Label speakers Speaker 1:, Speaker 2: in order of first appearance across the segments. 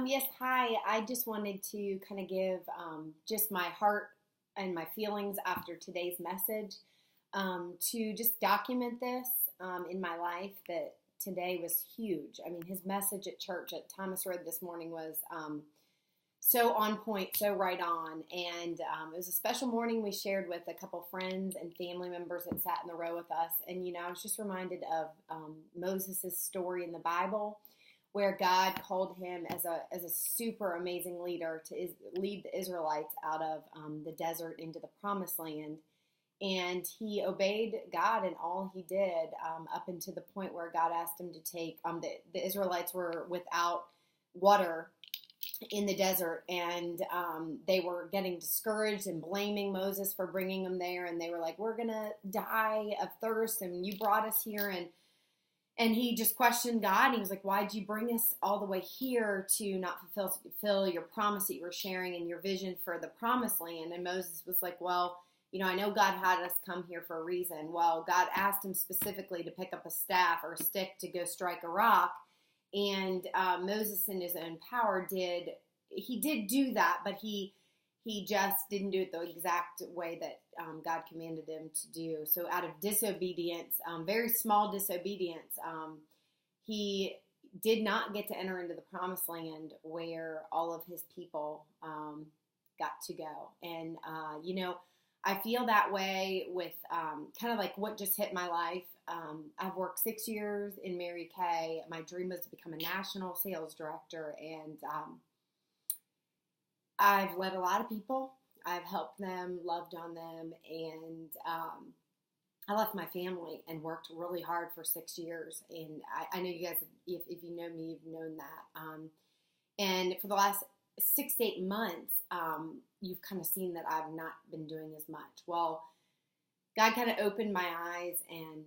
Speaker 1: Yes, hi. I just wanted to kind of give just my heart and my feelings after today's message to just document this in my life that today was huge. I mean, his message at church that Thomas read this morning was so on point, so right on. And it was a special morning we shared with a couple friends and family members that sat in the row with us. And, I was just reminded of Moses' story in the Bible where God called him as a super amazing leader to lead the Israelites out of the desert into the promised land. And he obeyed God in all he did up until the point where God asked him to take, the Israelites were without water in the desert, and they were getting discouraged and blaming Moses for bringing them there. And they were like, we're going to die of thirst, and you brought us here. And he just questioned God. He was like, why'd you bring us all the way here to not fulfill your promise that you were sharing and your vision for the promised land? And Moses was like, well, I know God had us come here for a reason. Well, God asked him specifically to pick up a staff or a stick to go strike a rock. And Moses in his own power did do that, but he just didn't do it the exact way that God commanded him to do. So out of disobedience, very small disobedience, he did not get to enter into the promised land where all of his people got to go. And, I feel that way with kind of like what just hit my life. I've worked 6 years in Mary Kay. My dream was to become a national sales director, and I've led a lot of people. I've helped them, loved on them, and I left my family and worked really hard for 6 years. And I know you guys, if you know me, you've known that. And for the last 6 to 8 months, you've kind of seen that I've not been doing as much. Well, God kind of opened my eyes and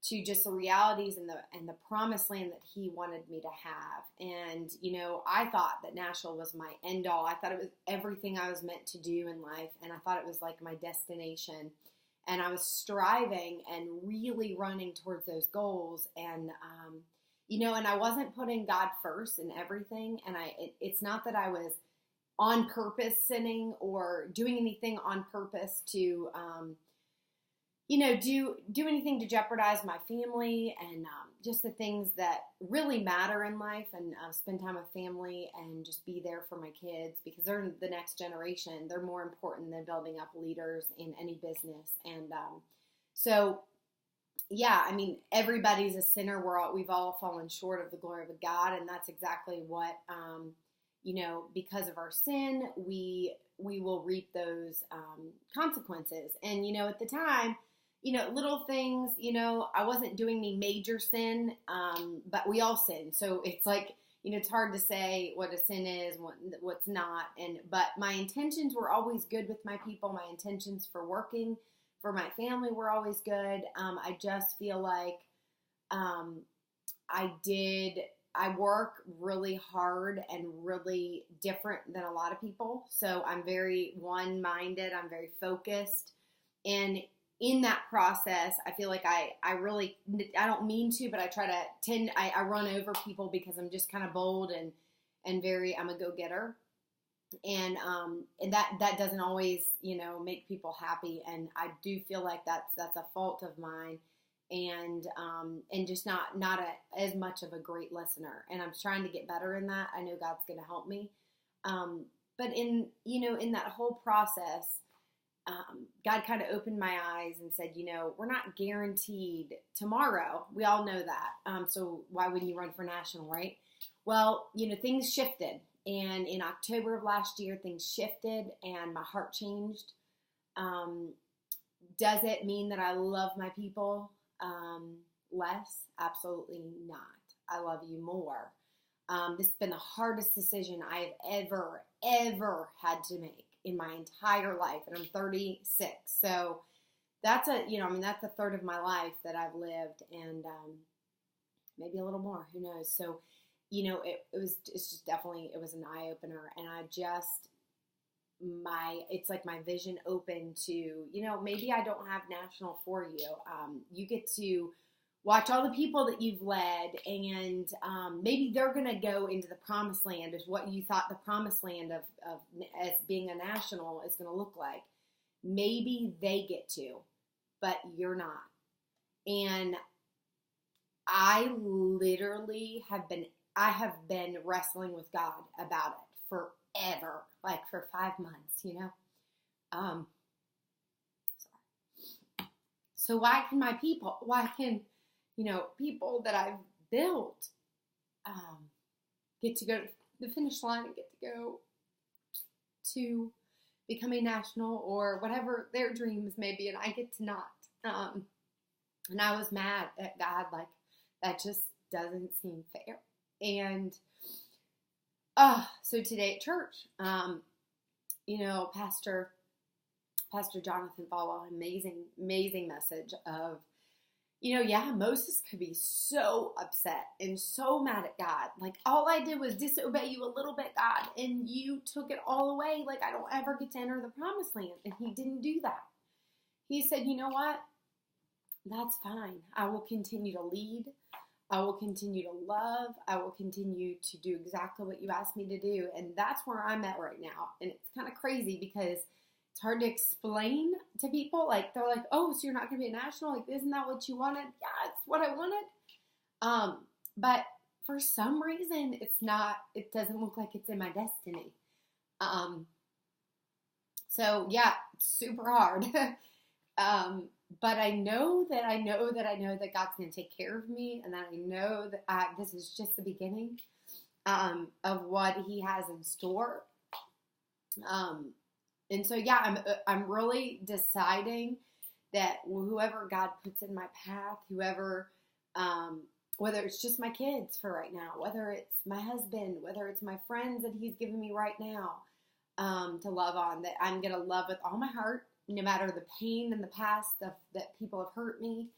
Speaker 1: to just the realities and the promised land that he wanted me to have. And, I thought that Nashville was my end all. I thought it was everything I was meant to do in life. And I thought it was like my destination. And I was striving and really running towards those goals. And, and I wasn't putting God first in everything. And it's not that I was on purpose sinning or doing anything on purpose to, do anything to jeopardize my family and just the things that really matter in life, and spend time with family and just be there for my kids because they're the next generation. They're more important than building up leaders in any business. And everybody's a sinner. We've all fallen short of the glory of God, and that's exactly what, because of our sin, we will reap those consequences. And, at the time, little things, I wasn't doing any major sin, but we all sin. So it's like, it's hard to say what a sin is, what's not. But my intentions were always good with my people. My intentions for working for my family were always good. I just feel like I work really hard and really different than a lot of people. So I'm very one-minded. I'm very focused. And in that process, I feel like I don't mean to, but I try to I run over people because I'm just kind of bold and I'm a go-getter. And that doesn't always, make people happy. And I do feel like that's a fault of mine. And just not as much of a great listener. And I'm trying to get better in that. I know God's going to help me. But in that whole process, God kind of opened my eyes and said, we're not guaranteed tomorrow. We all know that. So why wouldn't you run for national, right? Well, things shifted. And in October of last year, things shifted and my heart changed. Does it mean that I love my people less? Absolutely not. I love you more. This has been the hardest decision I have ever had to make in my entire life. And I'm 36. So that's that's a third of my life that I've lived, and maybe a little more, who knows? So, it was an eye opener. And it's like my vision opened to, maybe I don't have national for you. You get to watch all the people that you've led, and maybe they're going to go into the promised land, is what you thought the promised land of as being a national is going to look like. Maybe they get to, but you're not. And I literally I have been wrestling with God about it forever, like for 5 months, So why can people that I've built get to go to the finish line and get to go to become a national or whatever their dreams may be, and I get to not? And I was mad at God, like, that just doesn't seem fair. And so today at church, Pastor Jonathan Falwell, amazing message of, Moses could be so upset and so mad at God. Like, all I did was disobey you a little bit, God, and you took it all away. Like, I don't ever get to enter the promised land. And he didn't do that. He said, you know what? That's fine. I will continue to lead. I will continue to love. I will continue to do exactly what you asked me to do. And that's where I'm at right now. And it's kind of crazy because it's hard to explain to people. Like, they're like, oh, so you're not going to be a national? Like, isn't that what you wanted? Yeah, it's what I wanted. But for some reason, it doesn't look like it's in my destiny. So yeah, it's super hard. But I know that God's going to take care of me, and that I know that this is just the beginning of what He has in store. And so, yeah, I'm really deciding that whoever God puts in my path, whoever, whether it's just my kids for right now, whether it's my husband, whether it's my friends that He's given me right now, to love on, that I'm going to love with all my heart, no matter the pain in the past that people have hurt me.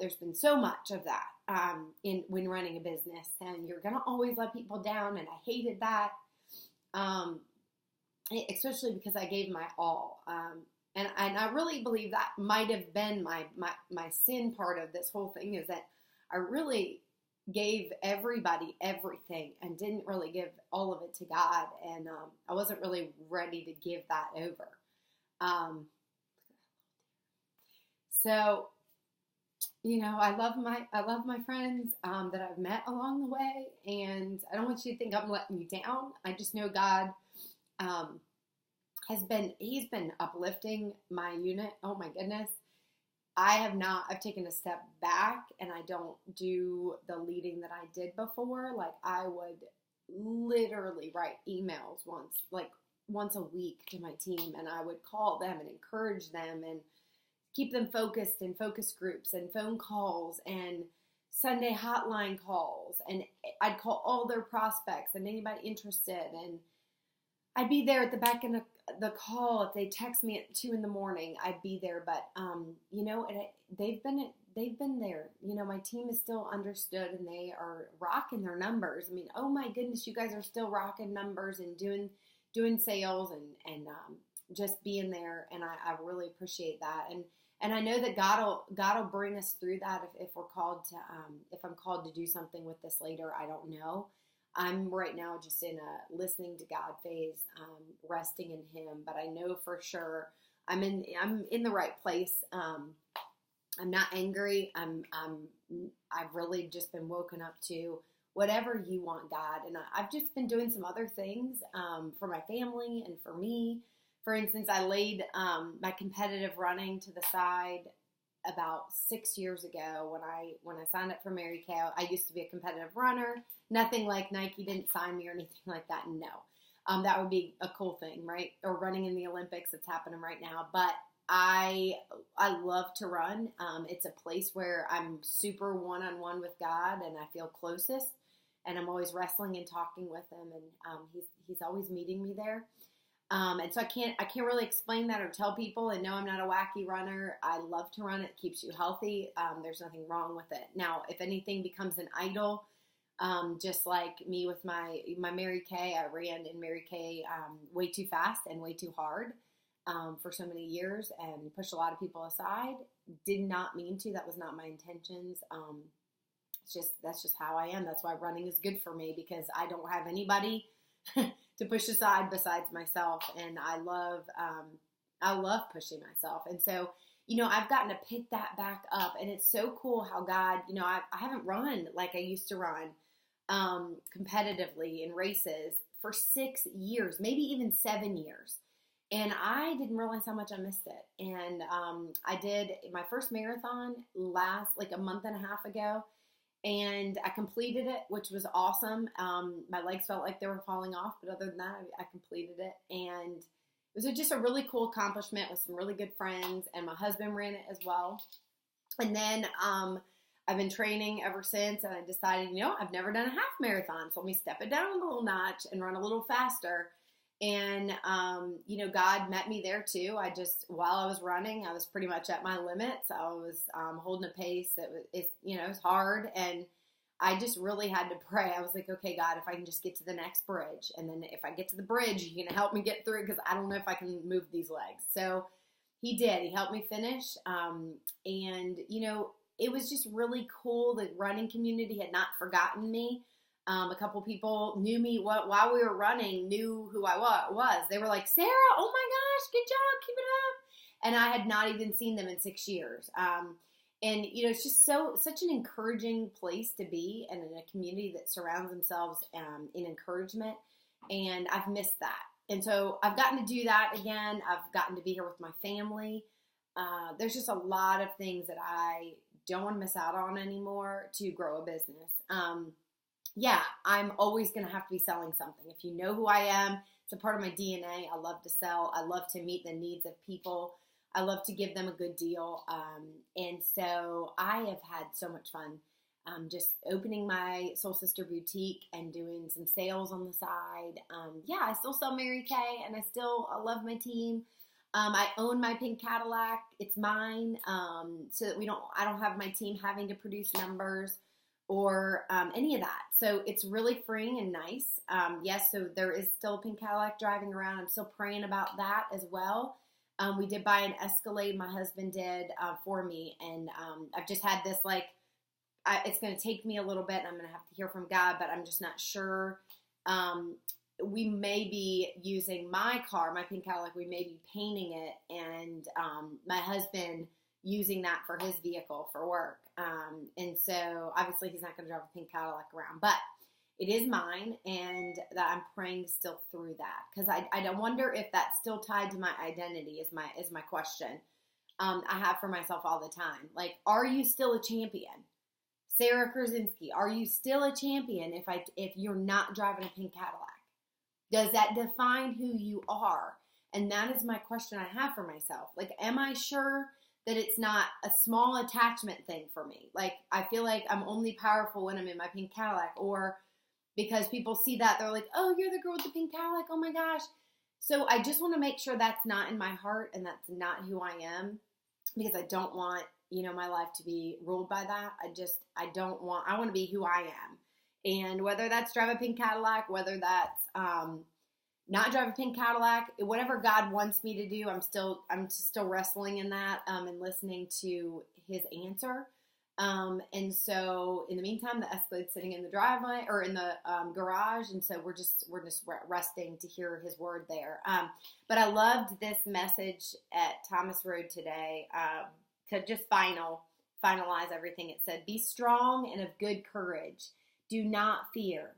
Speaker 1: There's been so much of that when running a business, and you're going to always let people down, and I hated that, especially because I gave my all. And I really believe that might have been my sin part of this whole thing, is that I really gave everybody everything and didn't really give all of it to God, and I wasn't really ready to give that over. So, I love my friends that I've met along the way, and I don't want you to think I'm letting you down. I just know God He's been uplifting my unit. Oh my goodness. I've taken a step back, and I don't do the leading that I did before. Like, I would literally write emails once a week to my team, and I would call them and encourage them and keep them focused in focus groups and phone calls and Sunday hotline calls. And I'd call all their prospects and anybody interested. And I'd be there at the back end of the call. If they text me at 2 a.m, I'd be there. But, they've been there. My team is still understood, and they are rocking their numbers. I mean, oh my goodness, you guys are still rocking numbers and doing sales and just being there. And I really appreciate that. And I know that God will bring us through that if we're called to, if I'm called to do something with this later. I don't know. I'm right now just in a listening to God phase, resting in Him. But I know for sure I'm in the right place. I'm not angry. I've really just been woken up to whatever you want, God. And I've just been doing some other things for my family and for me. For instance, I laid my competitive running to the side about 6 years ago when I signed up for Mary Kay. I used to be a competitive runner. Nothing like Nike didn't sign me or anything like that. No, that would be a cool thing, right? Or running in the Olympics. It's happening right now. But I love to run. It's a place where I'm super one-on-one with God, and I feel closest. And I'm always wrestling and talking with Him, and He's always meeting me there. And so I can't really explain that or tell people. And no, I'm not a wacky runner. I love to run. It keeps you healthy. There's nothing wrong with it. Now, if anything becomes an idol, just like me with my Mary Kay, I ran in Mary Kay way too fast and way too hard. for so many years and pushed a lot of people aside. Did not mean to. That was not my intentions. That's just how I am. That's why running is good for me, because I don't have anybody to push aside besides myself, and I love pushing myself. And so, I've gotten to pick that back up, and it's so cool how God, I haven't run like I used to run competitively in races for 6 years, maybe even 7 years. And I didn't realize how much I missed it. And I did my first marathon like a month and a half ago, and I completed it, which was awesome. My legs felt like they were falling off, but other than that, I completed it. And it was just a really cool accomplishment with some really good friends, and my husband ran it as well. And then I've been training ever since, and I decided, I've never done a half marathon, so let me step it down a little notch and run a little faster. And, God met me there too. While I was running, I was pretty much at my limits. I was holding a pace that it was hard. And I just really had to pray. I was like, okay, God, if I can just get to the next bridge. And then if I get to the bridge, you're going to help me get through, because I don't know if I can move these legs. So he did. He helped me finish. It was just really cool. The running community had not forgotten me. A couple people knew me while we were running, knew who I was. They were like, Sarah, oh my gosh, good job, keep it up. And I had not even seen them in 6 years. It's just such an encouraging place to be, and in a community that surrounds themselves in encouragement. And I've missed that. And so I've gotten to do that again. I've gotten to be here with my family. There's just a lot of things that I don't want to miss out on anymore to grow a business. I'm always going to have to be selling something. If you know who I am, it's a part of my DNA. I love to sell. I love to meet the needs of people. I love to give them a good deal. And so I have had so much fun just opening my Soul Sister Boutique and doing some sales on the side. I still sell Mary Kay, and I love my team. I own my pink Cadillac. It's mine. So that I don't have my team having to produce numbers or any of that. So it's really freeing and nice. So there is still a pink Cadillac driving around. I'm still praying about that as well. We did buy an Escalade, my husband did, for me. And I've just had this, it's going to take me a little bit, and I'm going to have to hear from God, but I'm just not sure. We may be using my car, my pink Cadillac, we may be painting it, and my husband using that for his vehicle for work. And so obviously he's not going to drive a pink Cadillac around, but it is mine, and that I'm praying still through that, because I wonder if that's still tied to my identity is my question. I have for myself all the time. Like, are you still a champion? Sarah Krasinski, are you still a champion if you're not driving a pink Cadillac? Does that define who you are? And that is my question I have for myself. Like, am I sure that it's not a small attachment thing for me? Like, I feel like I'm only powerful when I'm in my pink Cadillac, or because people see that, they're like, oh, you're the girl with the pink Cadillac, oh my gosh. So I just want to make sure that's not in my heart, and that's not who I am, because I don't want, my life to be ruled by that. I want to be who I am. And whether that's drive a pink Cadillac, whether that's not drive a pink Cadillac, whatever God wants me to do, I'm still wrestling in that and listening to his answer. And so in the meantime, the Escalade's sitting in the driveway or in the garage, and so we're just resting to hear his word there. But I loved this message at Thomas Road today to just finalize everything. It said, "Be strong and of good courage. Do not fear,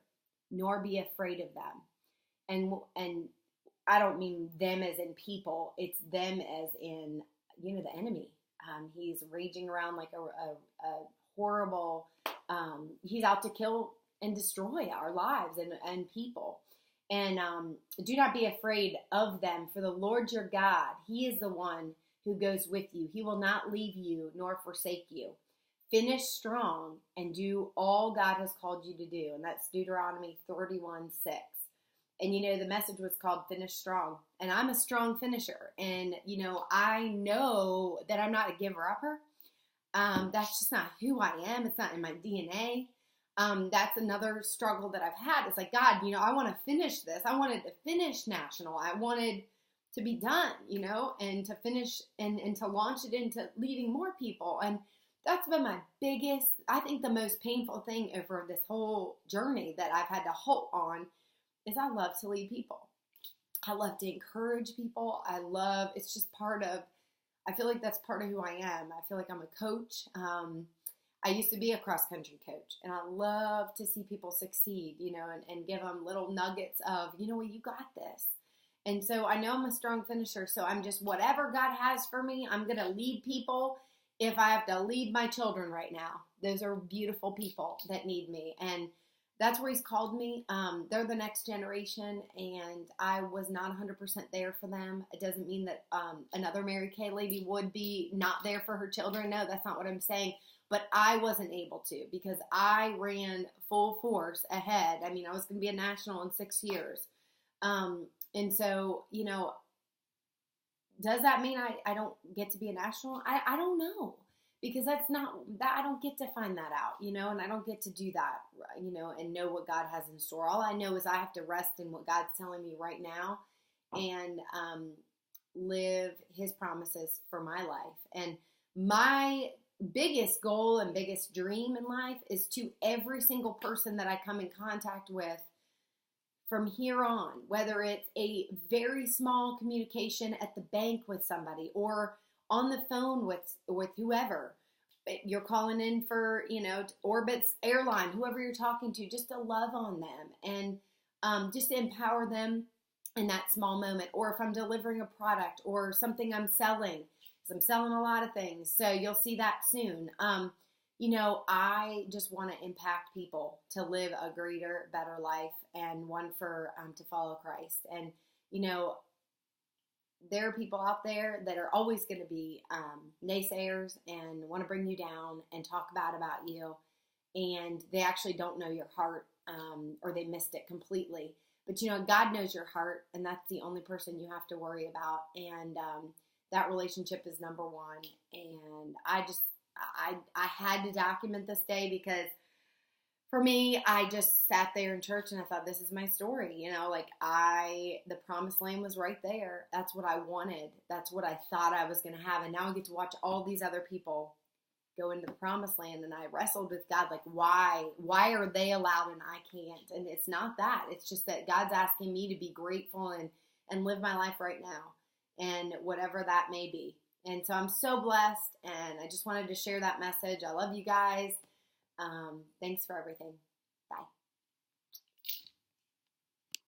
Speaker 1: nor be afraid of them." And I don't mean them as in people. It's them as in, the enemy. He's raging around like a horrible, he's out to kill and destroy our lives and people. And do not be afraid of them, for the Lord your God, he is the one who goes with you. He will not leave you nor forsake you. Finish strong and do all God has called you to do. And that's Deuteronomy 31:6. And, the message was called Finish Strong. And I'm a strong finisher. And, I know that I'm not a giver-upper. That's just not who I am. It's not in my DNA. That's another struggle that I've had. It's like, God, I want to finish this. I wanted to finish national. I wanted to be done, and to finish and to launch it into leading more people. And that's been my biggest, I think the most painful thing over this whole journey that I've had to halt on is I love to lead people. I love to encourage people. It's just I feel like that's part of who I am. I feel like I'm a coach. I used to be a cross-country coach, and I love to see people succeed, and give them little nuggets of, well, you got this. And so I know I'm a strong finisher, so I'm just, whatever God has for me, I'm going to lead people. If I have to lead my children right now, those are beautiful people that need me. And that's where he's called me. They're the next generation, and I was not 100% there for them. It doesn't mean that another Mary Kay lady would be not there for her children. No, that's not what I'm saying. But I wasn't able to, because I ran full force ahead. I mean, I was going to be a national in 6 years. And so, does that mean I don't get to be a national? I don't know, because that's not that I don't get to find that out, and I don't get to do that, and know what God has in store. All I know is I have to rest in what God's telling me right now, and live his promises for my life. And my biggest goal and biggest dream in life is to every single person that I come in contact with from here on, whether it's a very small communication at the bank with somebody or on the phone with whoever you're calling in for, Orbit's airline, whoever you're talking to, just to love on them and just to empower them in that small moment. Or if I'm delivering a product or something I'm selling, because I'm selling a lot of things, so you'll see that soon. I just want to impact people to live a greater, better life, and one for to follow Christ. And there are people out there that are always going to be naysayers and want to bring you down and talk bad about you, and they actually don't know your heart, or they missed it completely. But God knows your heart, and that's the only person you have to worry about. And that relationship is number one. And I had to document this day, because for me, I just sat there in church and I thought, this is my story. The promised land was right there. That's what I wanted. That's what I thought I was going to have. And now I get to watch all these other people go into the promised land. And I wrestled with God, why are they allowed and I can't? And it's not that. It's just that God's asking me to be grateful and live my life right now, and whatever that may be. And so I'm so blessed, and I just wanted to share that message. I love you guys. Thanks for everything.